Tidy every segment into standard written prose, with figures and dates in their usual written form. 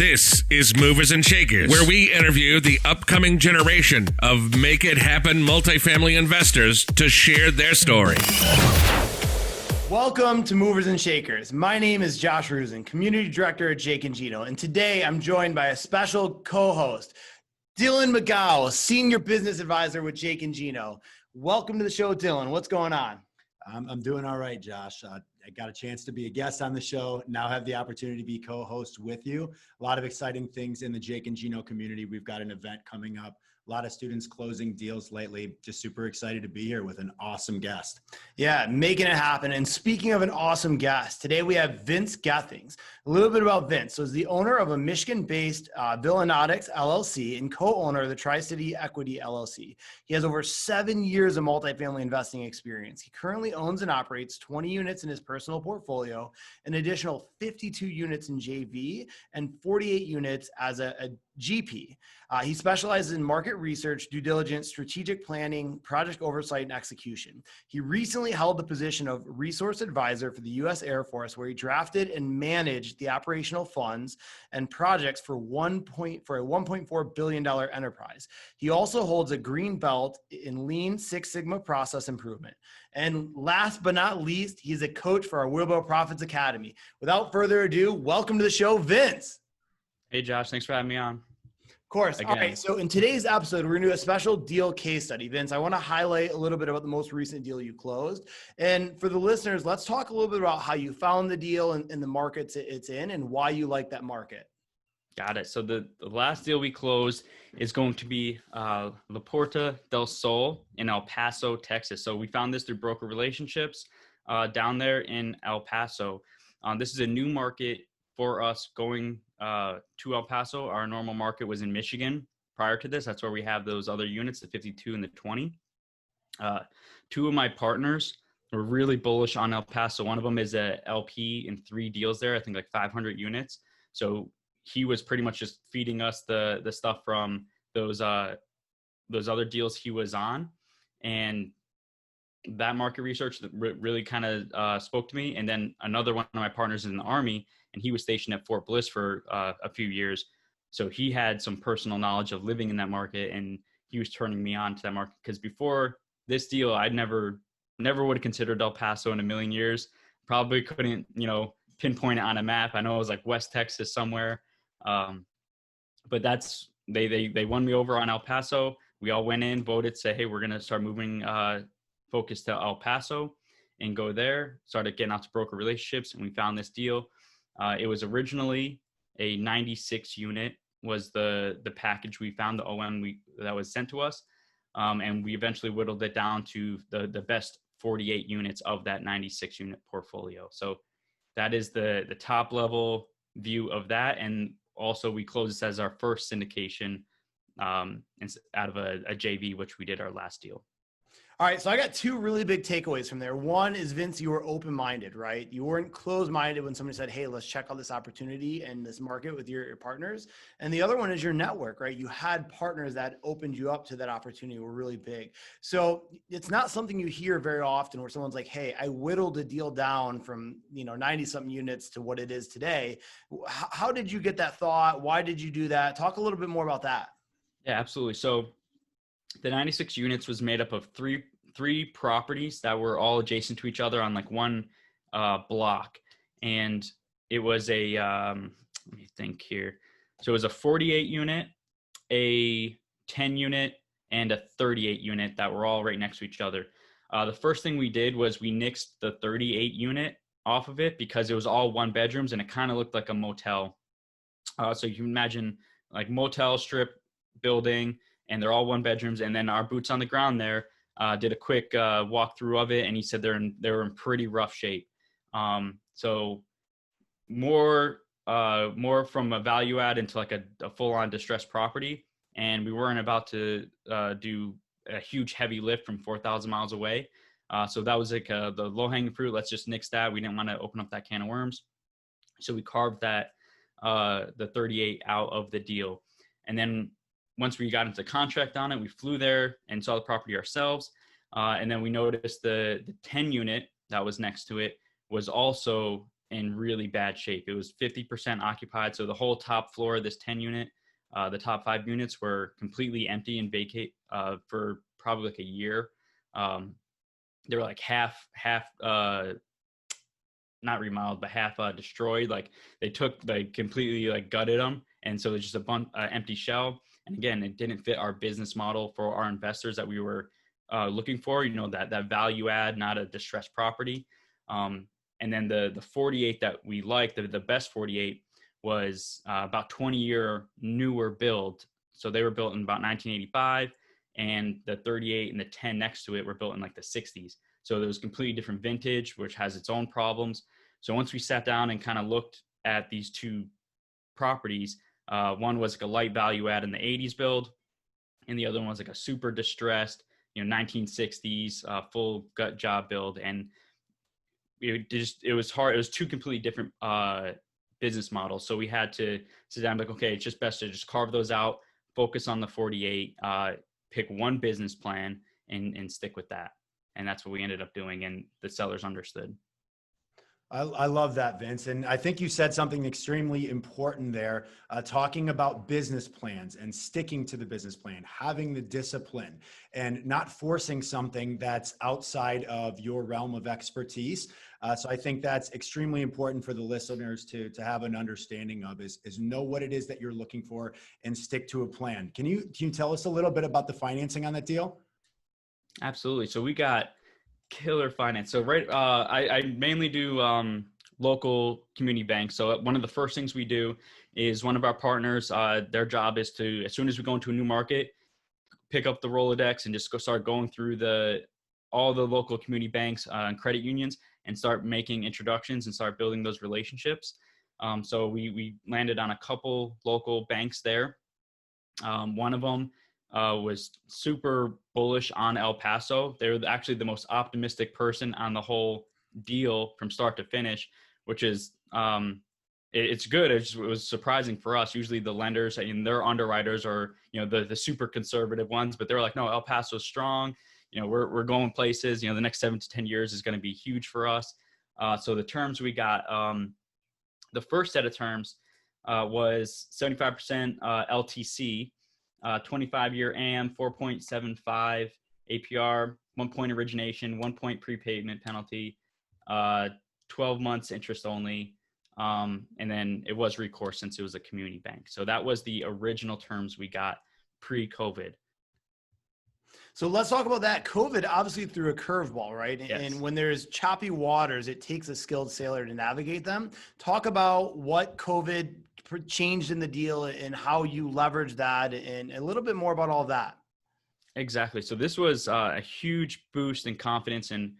This is Movers and Shakers, where we interview the upcoming generation of make it happen multifamily investors to share their story. Welcome to Movers and Shakers. My name is Josh Rusin, Community Director at Jake and Gino, and today I'm joined by a special co-host, Dylan McGow, Senior Business Advisor with Jake and Gino. Welcome to the show, Dylan. What's going on? I'm doing all right, Josh. I got a chance to be a guest on the show. Now have the opportunity to be co-host with you. A lot of exciting things in the Jake and Gino community. We've got an event coming up. A lot of students closing deals lately. Just super excited to be here with an awesome guest. Yeah, making it happen. And speaking of an awesome guest, today we have Vince Gethings. A little bit about Vince. So he's the owner of a Michigan-based Villanautics LLC and co-owner of the Tri-City Equity LLC. He has over 7 years of multifamily investing experience. He currently owns and operates 20 units in his personal portfolio, an additional 52 units in JV, and 48 units as a GP. He specializes in market research, due diligence, strategic planning, project oversight, and execution. He recently held the position of resource advisor for the U.S. Air Force, where he drafted and managed the operational funds and projects for a $1.4 billion enterprise. He also holds a green belt in Lean Six Sigma process improvement. And last but not least, he's a coach for our Wheelbarrow Profits Academy. Without further ado, welcome to the show, Vince. Hey, Josh. Thanks for having me on. Of course. Again. All right. So in today's episode, we're going to do a special deal case study. Vince, I want to highlight a little bit about the most recent deal you closed. And for the listeners, let's talk a little bit about how you found the deal and the markets it's in and why you like that market. Got it. So the last deal we closed is going to be La Puerta del Sol in El Paso, Texas. So we found this through broker relationships down there in El Paso. This is a new market for us going to El Paso. Our normal market was in Michigan prior to this. That's where we have those other units, the 52 and the 20. Two of my partners were really bullish on El Paso. One of them is a LP in 3 deals there, I think like 500 units. So he was pretty much just feeding us the stuff from those other deals he was on. And that market research really kind of spoke to me. And then another one of my partners is in the Army, and he was stationed at Fort Bliss for a few years. So he had some personal knowledge of living in that market, and he was turning me on to that market. Because before this deal, I'd never would have considered El Paso in a million years. Probably couldn't, pinpoint it on a map. I know it was like West Texas somewhere. But that's, they won me over on El Paso. We all went in, voted, say, hey, we're going to start moving focus to El Paso and go there. Started getting out to broker relationships, and we found this deal. It was originally a 96 unit was the package we found, the OM that was sent to us. And we eventually whittled it down to the best 48 units of that 96 unit portfolio. So that is the top level view of that. And also we closed this as our first syndication out of a JV, which we did our last deal. All right, so I got 2 really big takeaways from there. One is, Vince, you were open-minded, right? You weren't closed-minded when somebody said, hey, let's check out this opportunity and this market with your partners. And the other one is your network, right? You had partners that opened you up to that opportunity, were really big. So it's not something you hear very often where someone's like, hey, I whittled a deal down from 90-something units to what it is today. How did you get that thought? Why did you do that? Talk a little bit more about that. Yeah, absolutely. So the 96 units was made up of three properties that were all adjacent to each other on like one block. And it was a, let me think here. So it was a 48 unit, a 10 unit, and a 38 unit that were all right next to each other. The first thing we did was we nixed the 38 unit off of it because it was all 1 bedrooms and it kind of looked like a motel. So you can imagine like motel strip building, and they're all 1 bedrooms. And then our boots on the ground there did a quick walkthrough of it, and he said they were in pretty rough shape. So more from a value add into like a full-on distressed property, and we weren't about to do a huge heavy lift from 4,000 miles away. So that was like the low-hanging fruit. Let's just nix that. We didn't want to open up that can of worms. So we carved that the 38 out of the deal. And then once we got into contract on it, we flew there and saw the property ourselves. And then we noticed the 10 unit that was next to it was also in really bad shape. It was 50% occupied. So the whole top floor of this 10 unit, the top 5 units were completely empty and vacate for probably like a year. They were like half not remodeled, but half destroyed. Like they completely like gutted them. And so it's just a empty shell. And again, it didn't fit our business model for our investors that we were looking for, that value add, not a distressed property. And then the 48 that we liked, the best 48 was about 20-year newer build. So they were built in about 1985, and the 38 and the 10 next to it were built in like the 60s. So there was completely different vintage, which has its own problems. So once we sat down and kind of looked at these two properties, one was like a light value add in the 80s build, and the other one was like a super distressed, 1960s full gut job build. And it was hard. It was two completely different business models. So we had to sit down and be like, okay, it's just best to just carve those out, focus on the 48, pick one business plan and stick with that. And that's what we ended up doing. And the sellers understood. I love that, Vince. And I think you said something extremely important there, talking about business plans and sticking to the business plan, having the discipline and not forcing something that's outside of your realm of expertise. So I think that's extremely important for the listeners to have an understanding of is know what it is that you're looking for and stick to a plan. Can you tell us a little bit about the financing on that deal? Absolutely. So we got killer finance. So I mainly do local community banks. So one of the first things we do is one of our partners, their job is to, as soon as we go into a new market, pick up the Rolodex and just start going through all the local community banks and credit unions and start making introductions and start building those relationships. So we landed on a couple local banks there. One of them was super bullish on El Paso. They were actually the most optimistic person on the whole deal from start to finish, which is it's good. It was surprising for us. Usually the lenders and their underwriters are the super conservative ones, but they were like, no, El Paso's strong. We're going places. The next 7 to 10 years is going to be huge for us. So the terms we got, the first set of terms was 75% LTC. 25-year AM, 4.75 APR, 1 point origination, 1 point prepayment penalty, 12 months interest only. And then it was recourse since it was a community bank. So that was the original terms we got pre-COVID. So let's talk about that. COVID obviously threw a curveball, right? Yes. And when there's choppy waters, it takes a skilled sailor to navigate them. Talk about what COVID changed in the deal and how you leverage that and a little bit more about all that. Exactly. So this was a huge boost in confidence in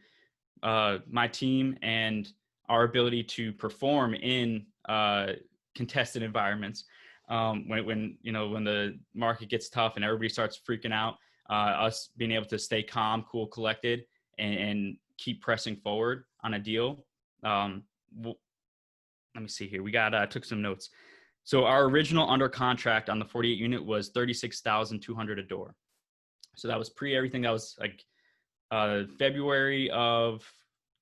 my team and our ability to perform in contested environments. When the market gets tough and everybody starts freaking out, us being able to stay calm, cool, collected, and keep pressing forward on a deal. Let me see here. We took some notes. So our original under contract on the 48 unit was $36,200 a door. So that was pre everything. That was like February of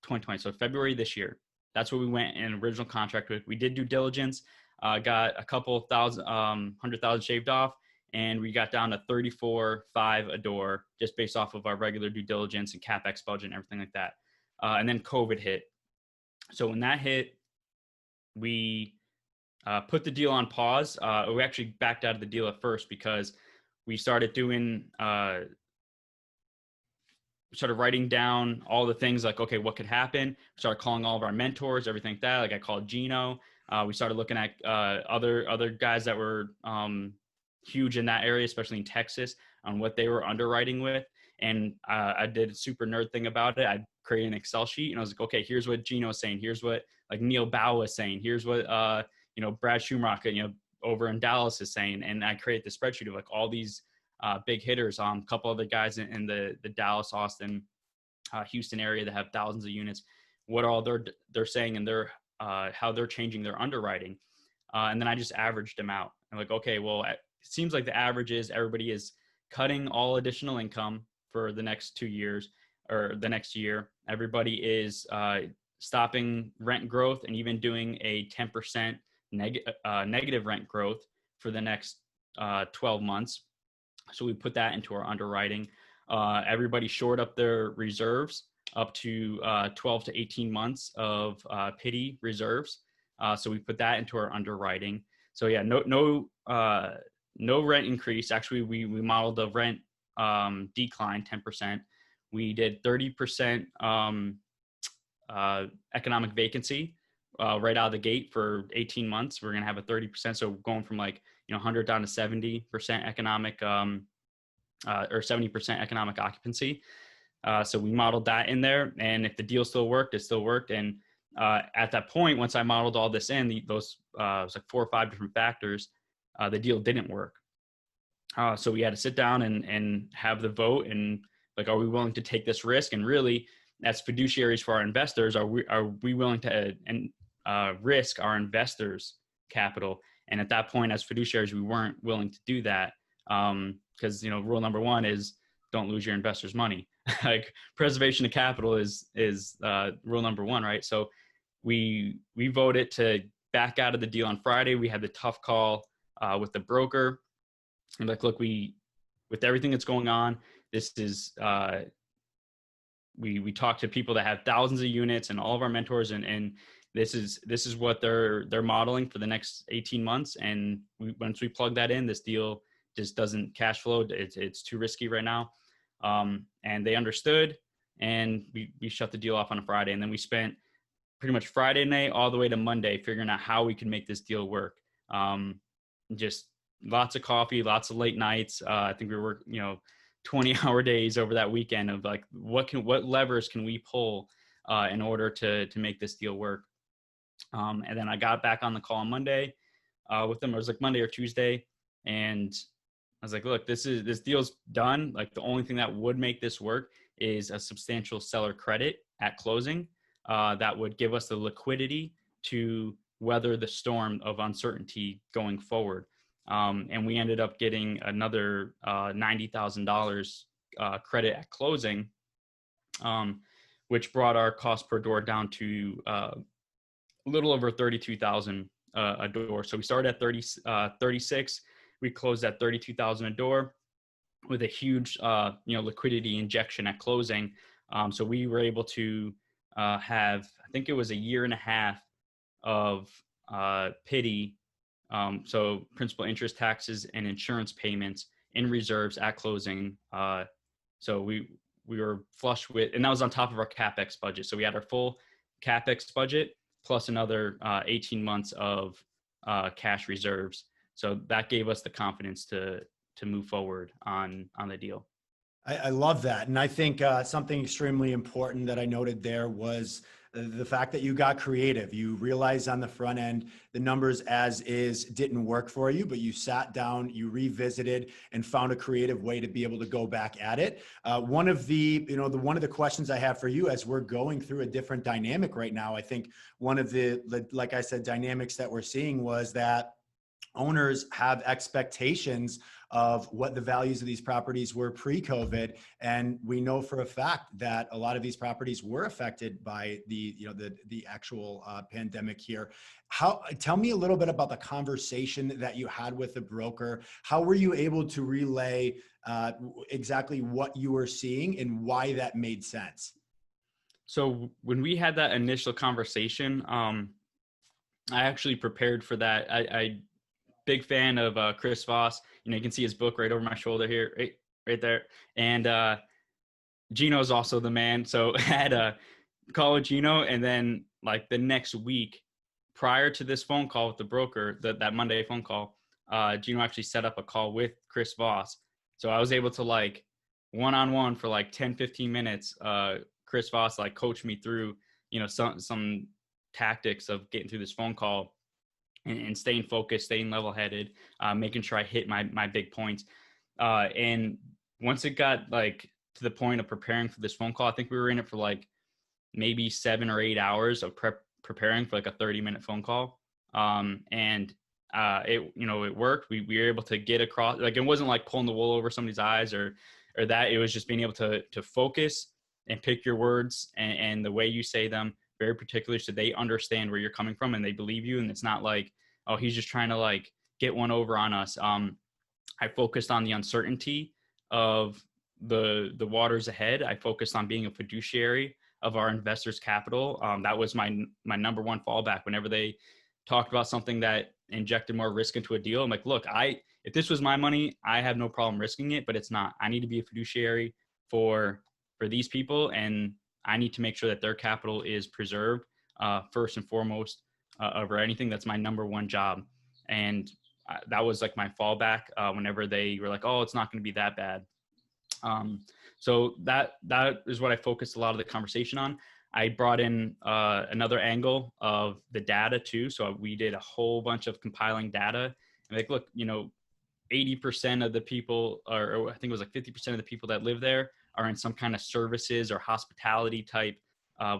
2020. So February this year. That's what we went in original contract with. We did due diligence, got a couple thousand, 100,000 shaved off, and we got down to $34,500 a door just based off of our regular due diligence and CapEx budget and everything like that. And then COVID hit. So when that hit, we put the deal on pause. We actually backed out of the deal at first because we started doing, started writing down all the things like, okay, what could happen? We started calling all of our mentors, everything like that. Like I called Gino. We started looking at other guys that were huge in that area, especially in Texas, on what they were underwriting with. And I did a super nerd thing about it. I created an Excel sheet and I was like, okay, here's what Gino's saying. Here's what like Neil Bao is saying. Here's what, Brad Schumacher, over in Dallas is saying. And I created the spreadsheet of like all these big hitters, a couple other guys in the Dallas, Austin, Houston area that have thousands of units, what all they're saying and how they're changing their underwriting. And then I just averaged them out. I'm like, okay, well, it seems like the average is everybody is cutting all additional income for the next 2 years or the next year. Everybody is stopping rent growth and even doing a 10% negative rent growth for the next 12 months. So we put that into our underwriting. Everybody shored up their reserves up to 12 to 18 months of pity reserves. So we put that into our underwriting. So yeah, no rent increase. Actually, we modeled the rent decline 10%. We did 30% economic vacancy right out of the gate for 18 months. We're going to have a 30%. So going from 100 down to 70% economic or 70% economic occupancy. So we modeled that in there, and if the deal still worked, it still worked. And at that point, once I modeled all this in, those it was 4 or 5 different factors, the deal didn't work. So we had to sit down and have the vote, and are we willing to take this risk? And really, as fiduciaries for our investors, are we willing to risk our investors' capital? And at that point, as fiduciaries, we weren't willing to do that because rule number 1 is don't lose your investors' money. Preservation of capital is rule number 1, right? So we voted to back out of the deal on Friday. We had the tough call with the broker. And look, with everything that's going on, this is we talked to people that have thousands of units and all of our mentors, and this is what they're modeling for the next 18 months. And once we plug that in, this deal just doesn't cash flow. It's too risky right now. And they understood, and we shut the deal off on a Friday. And then we spent pretty much Friday night all the way to Monday figuring out how we could make this deal work. Just lots of coffee, lots of late nights. I think we worked, 20-hour days over that weekend of what levers can we pull in order to make this deal work. And then I got back on the call on Monday with them. It was Monday or Tuesday, and I was like, look, this deal's done. The only thing that would make this work is a substantial seller credit at closing that would give us the liquidity to weather the storm of uncertainty going forward. And we ended up getting another $90,000 credit at closing, which brought our cost per door down to a little over $32,000 a door. So we started at 36. We closed at $32,000 a door with a huge, liquidity injection at closing. So we were able to have, I think it was 1.5 years of pity. So principal, interest, taxes, and insurance payments in reserves at closing. So we were flush with, and that was on top of our CapEx budget. So we had our full CapEx budget plus another 18 months of cash reserves. So that gave us the confidence to move forward on the deal. I love that. And I think something extremely important that I noted there was the fact that you got creative. You realized on the front end, the numbers as is didn't work for you, but you sat down, you revisited and found a creative way to be able to go back at it. One of the questions I have for you as we're going through a different dynamic right now, I think one of the, like I said, dynamics that we're seeing was that owners have expectations of what the values of these properties were pre-COVID. And we know for a fact that a lot of these properties were affected by the actual pandemic here. Tell me a little bit about the conversation that you had with the broker. How were you able to relay exactly what you were seeing and why that made sense? So when we had that initial conversation, I actually prepared for that. I big fan of Chris Voss. You can see his book right over my shoulder here, right there. And Gino is also the man. So I had a call with Gino, and then the next week prior to this phone call with the broker, that Monday phone call, Gino actually set up a call with Chris Voss. So I was able to one-on-one for 10, 15 minutes. Chris Voss coached me through, some tactics of getting through this phone call and staying focused, staying level-headed, making sure I hit my big points. And once it got to the point of preparing for this phone call, I think we were in it for maybe 7 or 8 hours of preparing for a 30-minute phone call. And it worked. We were able to get across, it wasn't pulling the wool over somebody's eyes or that. It was just being able to focus and pick your words and the way you say them very particular so they understand where you're coming from and they believe you. And it's not like, oh, he's just trying to like get one over on us. I focused on the uncertainty of the waters ahead. I focused on being a fiduciary of our investors' capital. That was my number one fallback. Whenever they talked about something that injected more risk into a deal, I'm like, look, if this was my money, I have no problem risking it, but it's not. I need to be a fiduciary for these people, and I need to make sure that their capital is preserved first and foremost over anything. That's my number one job. And that was like my fallback whenever they were like, oh, it's not going to be that bad. So that is what I focused a lot of the conversation on. I brought in another angle of the data too. So we did a whole bunch of compiling data and like, look, 80% of the people, or I think it was like 50% of the people that live there are in some kind of services or hospitality type.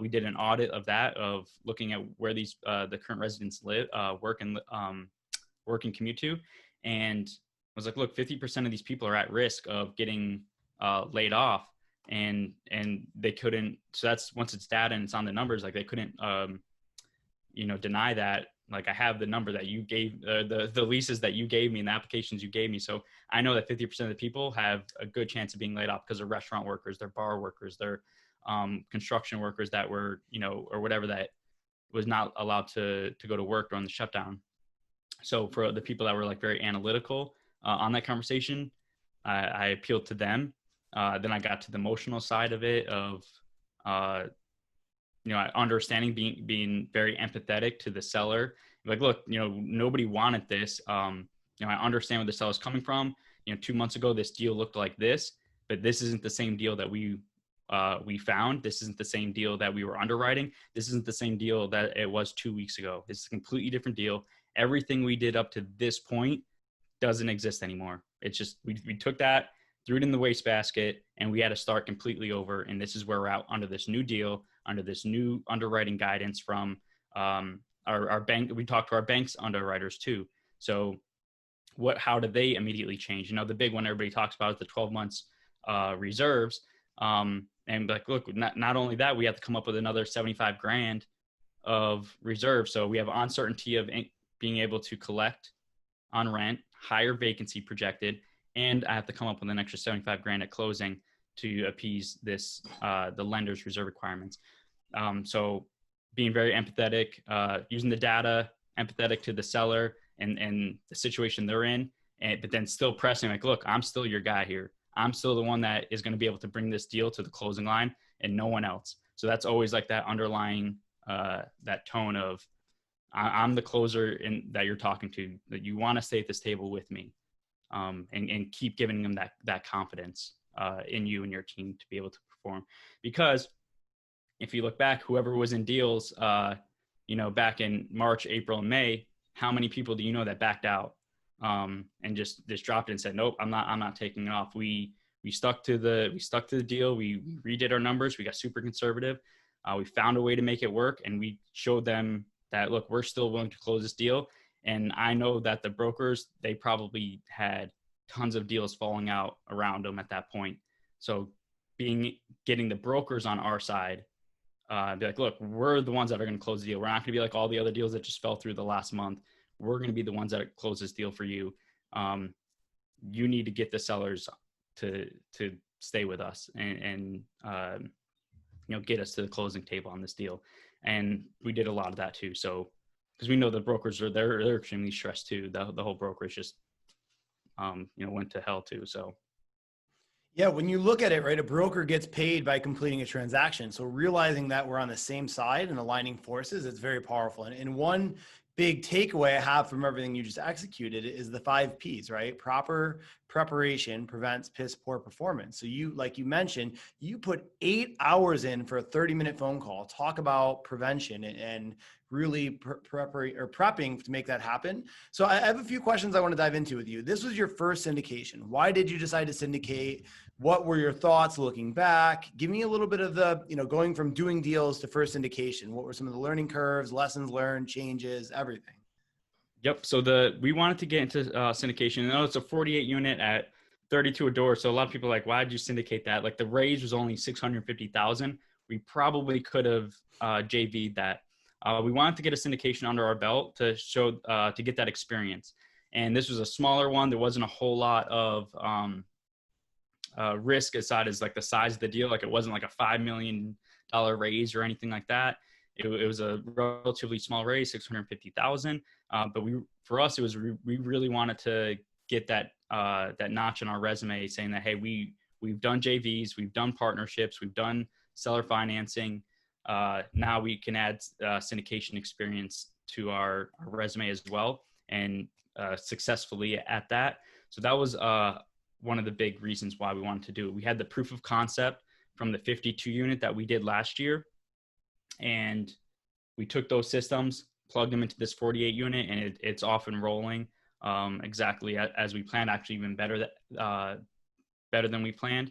We did an audit of that, of looking at where these the current residents live, work and commute to, and I was like, look, 50% of these people are at risk of getting laid off, and they couldn't. So that's, once it's data and it's on the numbers, like they couldn't deny that. Like I have the number that you gave, the leases that you gave me and the applications you gave me. So I know that 50% of the people have a good chance of being laid off because they're restaurant workers, they're bar workers, they're construction workers that were, or whatever, that was not allowed to go to work during the shutdown. So for the people that were like very analytical on that conversation, I appealed to them. Then I got to the emotional side of it of, understanding, being very empathetic to the seller. Like, look, nobody wanted this. I understand where the seller's coming from. 2 months ago, this deal looked like this, but this isn't the same deal that we found. This isn't the same deal that we were underwriting. This isn't the same deal that it was 2 weeks ago. It's a completely different deal. Everything we did up to this point doesn't exist anymore. It's just, we took that, threw it in the wastebasket, and we had to start completely over. And this is where we're out under this new deal, under this new underwriting guidance from our bank. We talked to our bank's underwriters too. So how did they immediately change? The big one everybody talks about is the 12 months reserves. And like, look, not only that, we have to come up with another 75 grand of reserves. So we have uncertainty of being able to collect on rent, higher vacancy projected, and I have to come up with an extra 75 grand at closing to appease this, the lender's reserve requirements. So being very empathetic, using the data, empathetic to the seller and the situation they're in, but then still pressing like, look, I'm still your guy here. I'm still the one that is going to be able to bring this deal to the closing line and no one else. So that's always like that underlying, that tone of, I'm the closer that you're talking to, that you want to stay at this table with me, and keep giving them that confidence in you and your team to be able to perform. Because if you look back, whoever was in deals, back in March, April, and May, how many people do you know that backed out and just dropped it and said, nope, I'm not taking it off. We stuck to the deal. We redid our numbers. We got super conservative. We found a way to make it work, and we showed them that, look, we're still willing to close this deal. And I know that the brokers, they probably had tons of deals falling out around them at that point. So getting the brokers on our side, be like, look, we're the ones that are going to close the deal. We're not going to be like all the other deals that just fell through the last month. We're going to be the ones that close this deal for you. You need to get the sellers to stay with us and get us to the closing table on this deal. And we did a lot of that too. So, because we know the brokers they're extremely stressed too. The whole brokerage just, went to hell too. So. Yeah, when you look at it, right, a broker gets paid by completing a transaction. So realizing that we're on the same side and aligning forces, it's very powerful. And one big takeaway I have from everything you just executed is the 5 Ps, right? Proper preparation prevents piss poor performance. So like you mentioned, you put 8 hours in for a 30-minute phone call. Talk about prevention and really prepping to make that happen. So I have a few questions I want to dive into with you. This was your first syndication. Why did you decide to syndicate? What were your thoughts looking back? Give me a little bit of the, going from doing deals to first syndication. What were some of the learning curves, lessons learned, changes, everything? Yep. So we wanted to get into syndication. I know it's a 48 unit at 32 a door. So a lot of people are like, why did you syndicate that? Like the raise was only 650,000. we probably could have JV'd that. We wanted to get a syndication under our belt to show, to get that experience. And this was a smaller one. There wasn't a whole lot of risk aside as like the size of the deal. Like it wasn't like a $5 million raise or anything like that. It was a relatively small raise, 650,000. But for us, it was, we really wanted to get that notch in our resume saying that, hey, we've done JVs, we've done partnerships, we've done seller financing. Now we can add syndication experience to our resume as well, and successfully at that. So that was one of the big reasons why we wanted to do it. We had the proof of concept from the 52 unit that we did last year, and we took those systems, plugged them into this 48 unit, and it's off and rolling exactly as we planned, actually even better than we planned.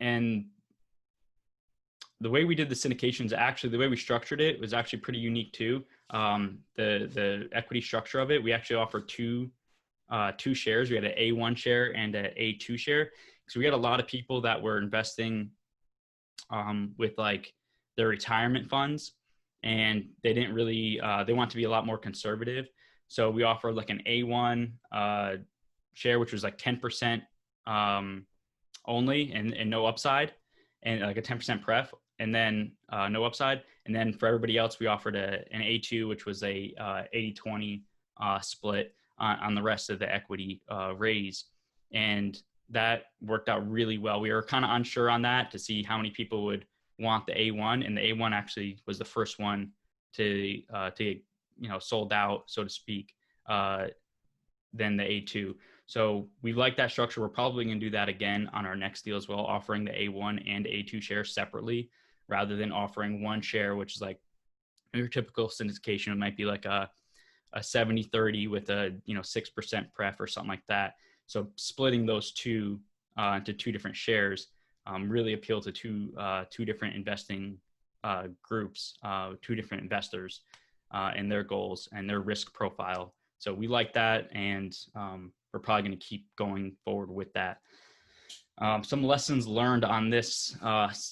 And the way we did the syndications, actually, the way we structured it was actually pretty unique too. The equity structure of it, we actually offered two shares. We had an A1 share and an A2 share. So we had a lot of people that were investing with like their retirement funds, and they didn't really, they want to be a lot more conservative. So we offered like an A1 share, which was like 10% only and no upside, and like a 10% pref, and then no upside. And then for everybody else, we offered an A2, which was a 80-20 split on the rest of the equity raise. And that worked out really well. We were kind of unsure on that to see how many people would want the A1, and the A1 actually was the first one to get, sold out, so to speak, than the A2. So we like that structure. We're probably going to do that again on our next deal as well, offering the A1 and A2 shares separately rather than offering one share, which is like your typical syndication. It might be like a 70-30 with a 6% pref or something like that. So splitting those two into two different shares really appeal to two different investing groups, two different investors and their goals and their risk profile. So we like that, and we're probably going to keep going forward with that. Some lessons learned on this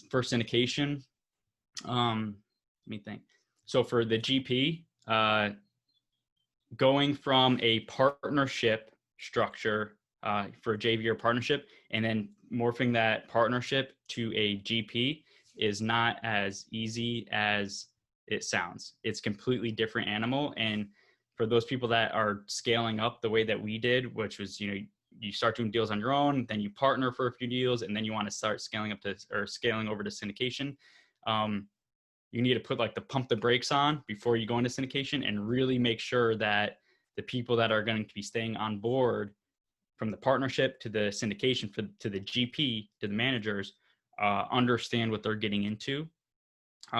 first syndication. Let me think. So for the GP, going from a partnership structure for a JV or partnership, and then morphing that partnership to a GP is not as easy as it sounds. It's completely different animal. And for those people that are scaling up the way that we did, which was, you start doing deals on your own, then you partner for a few deals, and then you want to start scaling over to syndication. You need to put like the pump the brakes on before you go into syndication, and really make sure that the people that are going to be staying on board from the partnership to the syndication to the GP, to the managers, understand what they're getting into,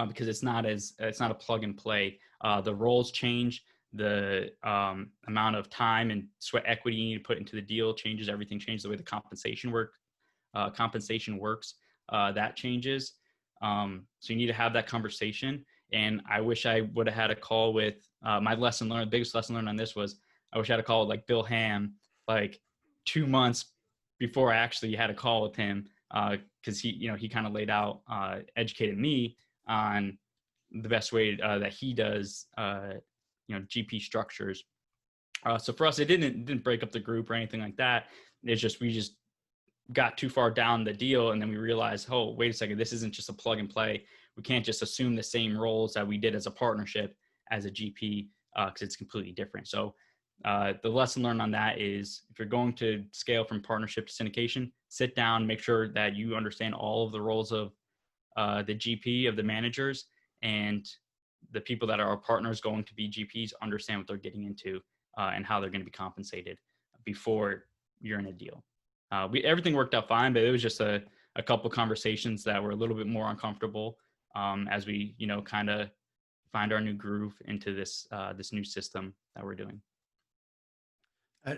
because it's not a plug and play. The roles change. The amount of time and sweat equity you need to put into the deal changes. Everything changes. The way the compensation works, that changes. So you need to have that conversation. And I wish I would have had a call with my lesson learned. The biggest lesson learned on this was I wish I had a call with like Bill Ham, like 2 months before I actually had a call with him, because he kind of laid out, educated me on the best way that he does GP structures. So for us, it didn't break up the group or anything like that. It's just, we just got too far down the deal, and then we realized, oh, wait a second, this isn't just a plug and play. We can't just assume the same roles that we did as a partnership as a GP, because it's completely different. So the lesson learned on that is, if you're going to scale from partnership to syndication, sit down, make sure that you understand all of the roles of the GP, of the managers, and the people that are our partners going to be GPs understand what they're getting into and how they're going to be compensated before you're in a deal. Everything worked out fine, but it was just a couple conversations that were a little bit more uncomfortable as we, kind of find our new groove into this new system that we're doing.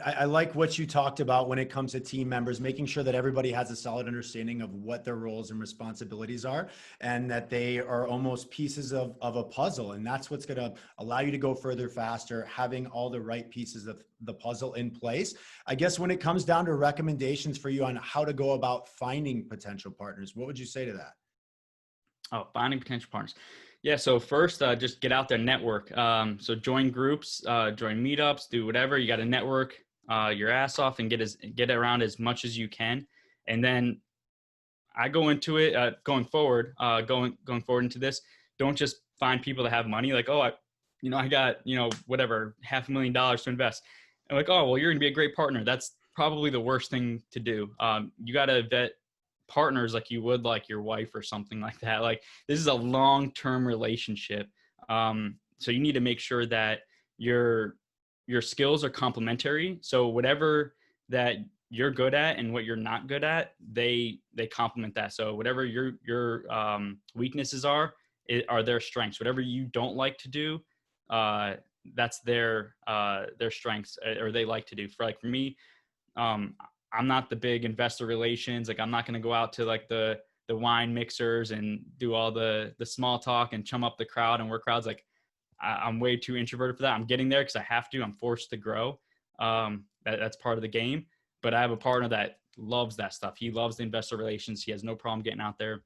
I like what you talked about when it comes to team members, making sure that everybody has a solid understanding of what their roles and responsibilities are, and that they are almost pieces of a puzzle. And that's what's going to allow you to go further faster, having all the right pieces of the puzzle in place. I guess when it comes down to recommendations for you on how to go about finding potential partners, what would you say to that? Oh, finding potential partners. Yeah. So first, just get out there, network. So join groups, join meetups, do whatever. You got to network your ass off and get around as much as you can. And then I go into it going forward into this. Don't just find people that have money. Like, oh, I got, whatever, $500,000 to invest. And like, oh, well, you're gonna be a great partner. That's probably the worst thing to do. You got to vet partners like you would like your wife or something like that. Like, this is a long-term relationship. So you need to make sure that your skills are complementary. So whatever that you're good at and what you're not good at, they complement that. So whatever your weaknesses are their strengths. Whatever you don't like to do, that's their strengths, or they like to do. For me, I'm not the big investor relations. Like, I'm not going to go out to like the wine mixers and do all the small talk and chum up the crowd and work crowds. Like, I'm way too introverted for that. I'm getting there because I have to. I'm forced to grow. That's part of the game. But I have a partner that loves that stuff. He loves the investor relations. He has no problem getting out there.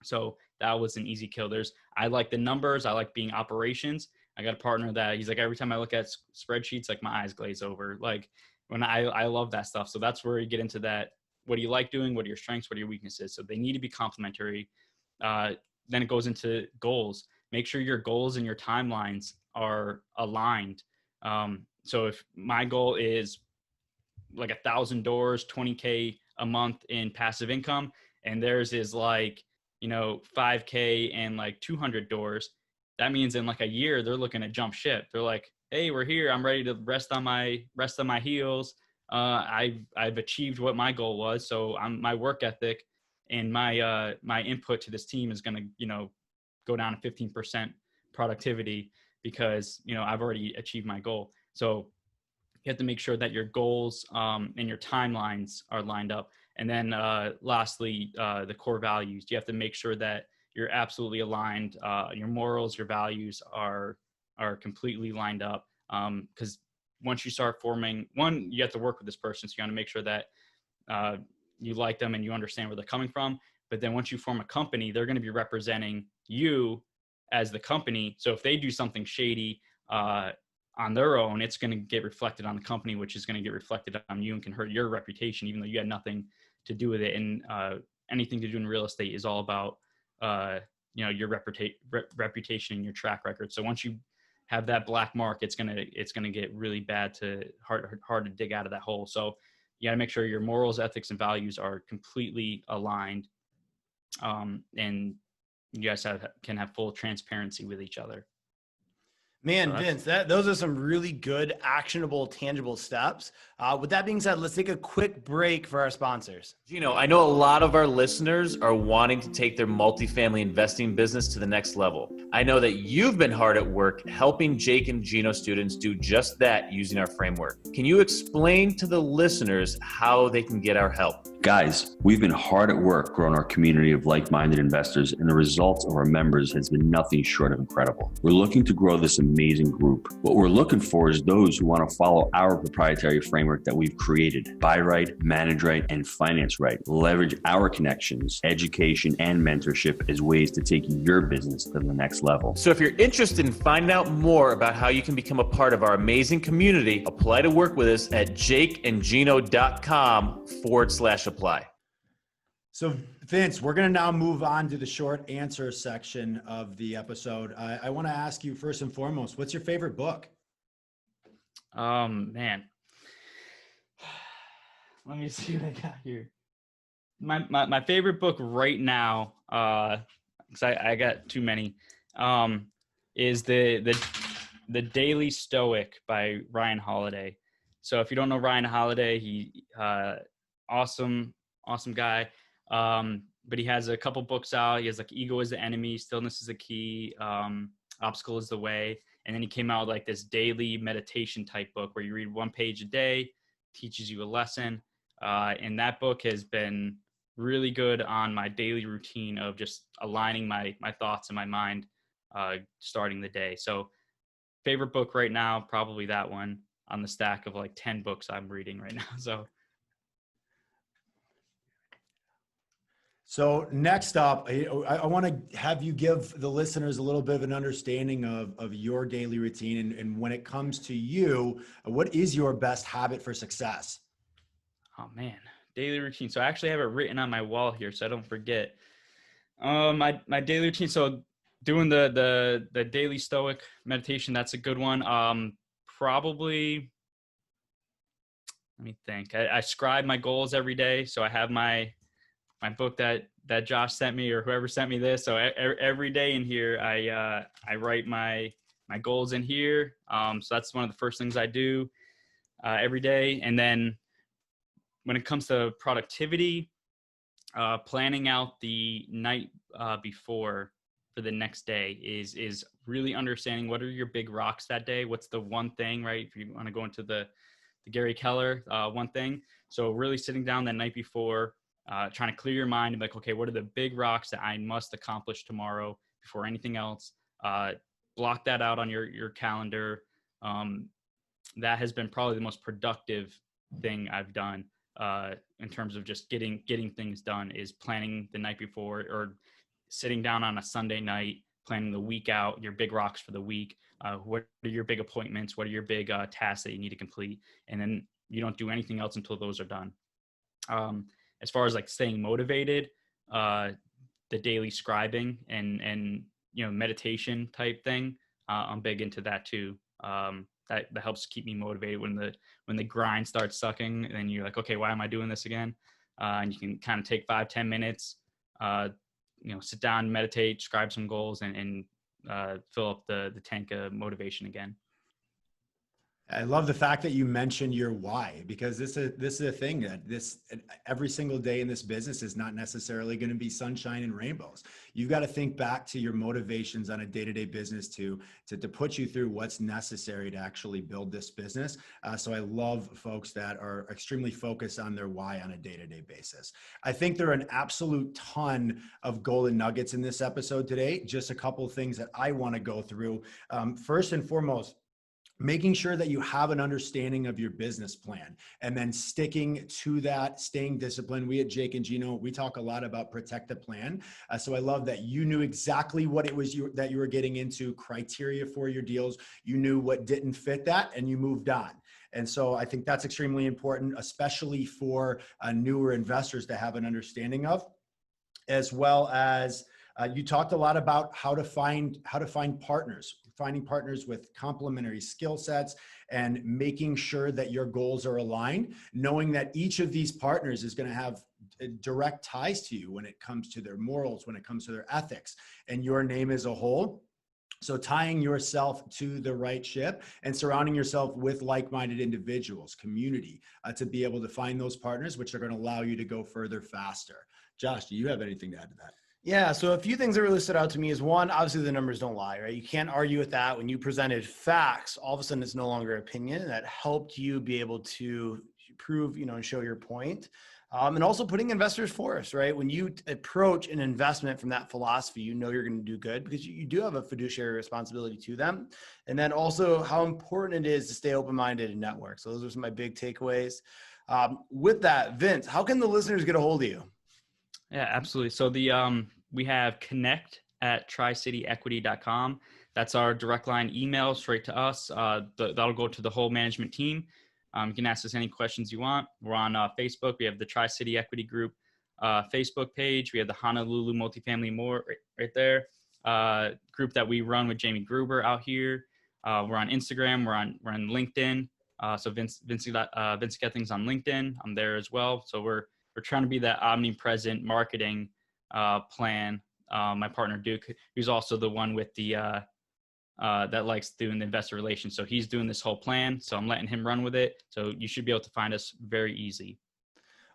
So that was an easy kill. I like the numbers. I like being operations. I got a partner that he's like, every time I look at spreadsheets, like my eyes glaze over. Like, when I love that stuff. So that's where you get into that. What do you like doing? What are your strengths? What are your weaknesses? So they need to be complementary. Then it goes into goals. Make sure your goals and your timelines are aligned. So if my goal is like 1,000 doors, 20K a month in passive income, and theirs is like, 5K and like 200 doors, that means in like a year, they're looking to jump ship. They're like, hey, we're here. I'm ready to rest on my heels. I've achieved what my goal was. So my work ethic and my input to this team is going to, go down to 15% productivity because, I've already achieved my goal. So you have to make sure that your goals and your timelines are lined up. And then lastly, the core values. You have to make sure that you're absolutely aligned. Your morals, your values are completely lined up. Because once you start forming, you have to work with this person. So you got to make sure that you like them and you understand where they're coming from. But then once you form a company, they're going to be representing you as the company. So if they do something shady on their own, it's going to get reflected on the company, which is going to get reflected on you and can hurt your reputation, even though you had nothing to do with it. And anything to do in real estate is all about, your reputation and your track record. So once you have that black mark, it's going to get really bad hard to dig out of that hole. So you got to make sure your morals, ethics, and values are completely aligned. And you guys can have full transparency with each other. Man, so Vince, those are some really good, actionable, tangible steps. With that being said, let's take a quick break for our sponsors. Gino, I know a lot of our listeners are wanting to take their multifamily investing business to the next level. I know that you've been hard at work helping Jake and Gino students do just that using our framework. Can you explain to the listeners how they can get our help? Guys, we've been hard at work growing our community of like-minded investors, and the results of our members has been nothing short of incredible. We're looking to grow this amazing group. What we're looking for is those who want to follow our proprietary framework that we've created. Buy right, manage right, and finance right. Leverage our connections, education, and mentorship as ways to take your business to the next level. So if you're interested in finding out more about how you can become a part of our amazing community, apply to work with us at jakeandgino.com/apply. So Vince, we're going to now move on to the short answer section of the episode. I want to ask you first and foremost, what's your favorite book? Man, let me see what I got here. My favorite book right now, because I got too many, is the Daily Stoic by Ryan Holiday. So if you don't know Ryan Holiday, he awesome guy. But he has a couple books out. He has like Ego is the Enemy, Stillness is the Key, Obstacle is the Way. And then he came out with like this daily meditation type book where you read one page a day, teaches you a lesson. And that book has been really good on my daily routine of just aligning my thoughts and my mind, starting the day. So favorite book right now, probably that one on the stack of like 10 books I'm reading right now. So So next up, I want to have you give the listeners a little bit of an understanding of your daily routine. And when it comes to you, what is your best habit for success? Oh man, daily routine. So I actually have it written on my wall here so I don't forget. My daily routine. So doing the daily stoic meditation, that's a good one. Probably, let me think. I scribe my goals every day. So I have my book that Josh sent me or whoever sent me this. So every day in here, I write my goals in here. So that's one of the first things I do every day. And then when it comes to productivity, planning out the night before for the next day is really understanding what are your big rocks that day. What's the one thing, right? If you want to go into the Gary Keller one thing. So really sitting down that night before, trying to clear your mind and be like, okay, what are the big rocks that I must accomplish tomorrow before anything else? Block that out on your calendar. That has been probably the most productive thing I've done in terms of just getting things done, is planning the night before or sitting down on a Sunday night, planning the week out, your big rocks for the week. What are your big appointments? What are your big tasks that you need to complete? And then you don't do anything else until those are done. As far as like staying motivated, the daily scribing and meditation type thing, I'm big into that too. That helps keep me motivated when the grind starts sucking, and then you're like, okay, why am I doing this again? And you can kind of take 5-10 minutes, sit down, meditate, scribe some goals, and fill up the tank of motivation again. I love the fact that you mentioned your why, because this is a thing that every single day in this business is not necessarily going to be sunshine and rainbows. You've got to think back to your motivations on a day-to-day business to put you through what's necessary to actually build this business. So I love folks that are extremely focused on their why on a day-to-day basis. I think there are an absolute ton of golden nuggets in this episode today. Just a couple of things that I want to go through. First and foremost, making sure that you have an understanding of your business plan and then sticking to that, staying disciplined. We at Jake and Gino, we talk a lot about protect the plan. So I love that you knew exactly what it was that you were getting into, criteria for your deals. You knew what didn't fit that and you moved on. And so I think that's extremely important, especially for newer investors to have an understanding of, as well as you talked a lot about how to find partners, finding partners with complementary skill sets and making sure that your goals are aligned, knowing that each of these partners is going to have direct ties to you when it comes to their morals, when it comes to their ethics, and your name as a whole. So tying yourself to the right ship and surrounding yourself with like-minded individuals, community, to be able to find those partners, which are going to allow you to go further faster. Josh, do you have anything to add to that? Yeah, so a few things that really stood out to me is, one, obviously the numbers don't lie, right? You can't argue with that. When you presented facts, all of a sudden it's no longer opinion. That helped you be able to prove, and show your point. And also putting investors first, right? When you approach an investment from that philosophy, you're going to do good because you do have a fiduciary responsibility to them. And then also how important it is to stay open-minded and network. So those are some of my big takeaways. With that, Vince, how can the listeners get a hold of you? Yeah, absolutely. So we have connect@tricityequity.com. That's our direct line email straight to us. That'll go to the whole management team. You can ask us any questions you want. We're on Facebook. We have the Tri-City Equity Group Facebook page. We have the Honolulu Multifamily More right there. Group that we run with Jamie Gruber out here. We're on Instagram. We're on LinkedIn. So Vince Gethings on LinkedIn. I'm there as well. So we're trying to be that omnipresent marketing plan. My partner Duke, who's also the one with the that likes doing the investor relations. So he's doing this whole plan. So I'm letting him run with it. So you should be able to find us very easy.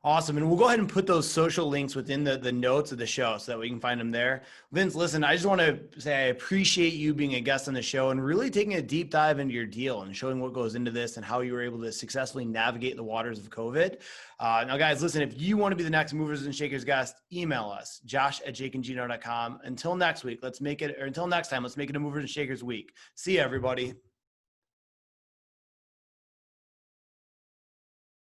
Awesome. And we'll go ahead and put those social links within the notes of the show so that we can find them there. Vince, listen, I just want to say I appreciate you being a guest on the show and really taking a deep dive into your deal and showing what goes into this and how you were able to successfully navigate the waters of COVID. Now, guys, listen, if you want to be the next Movers and Shakers guest, email us, josh@jakeandgino.com. Until next time, let's make it a Movers and Shakers week. See you, everybody.